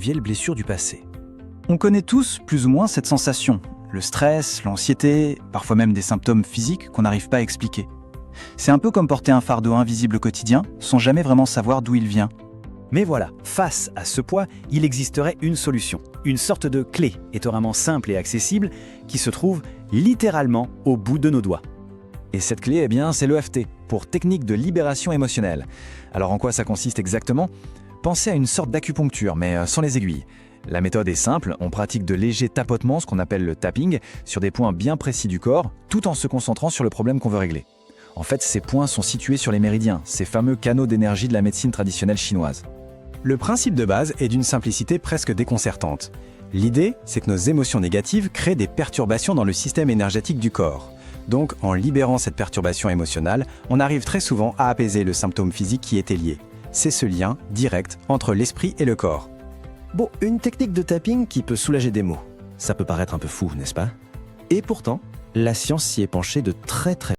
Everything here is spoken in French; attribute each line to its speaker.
Speaker 1: vieille blessure du passé.
Speaker 2: On connaît tous plus ou moins cette sensation, le stress, l'anxiété, parfois même des symptômes physiques qu'on n'arrive pas à expliquer. C'est un peu comme porter un fardeau invisible au quotidien, sans jamais vraiment savoir d'où il vient.
Speaker 1: Mais voilà, face à ce poids, il existerait une solution, une sorte de clé étonnamment simple et accessible qui se trouve littéralement au bout de nos doigts. Et cette clé, c'est l'EFT, pour technique de libération émotionnelle. Alors en quoi ça consiste exactement ? Pensez à une sorte d'acupuncture, mais sans les aiguilles. La méthode est simple, on pratique de légers tapotements, ce qu'on appelle le tapping, sur des points bien précis du corps, tout en se concentrant sur le problème qu'on veut régler. En fait, ces points sont situés sur les méridiens, ces fameux canaux d'énergie de la médecine traditionnelle chinoise. Le principe de base est d'une simplicité presque déconcertante. L'idée, c'est que nos émotions négatives créent des perturbations dans le système énergétique du corps. Donc, en libérant cette perturbation émotionnelle, on arrive très souvent à apaiser le symptôme physique qui était lié. C'est ce lien direct entre l'esprit et le corps.
Speaker 3: Bon, une technique de tapping qui peut soulager des maux. Ça peut paraître un peu fou, n'est-ce pas ? Et pourtant, la science s'y est penchée de très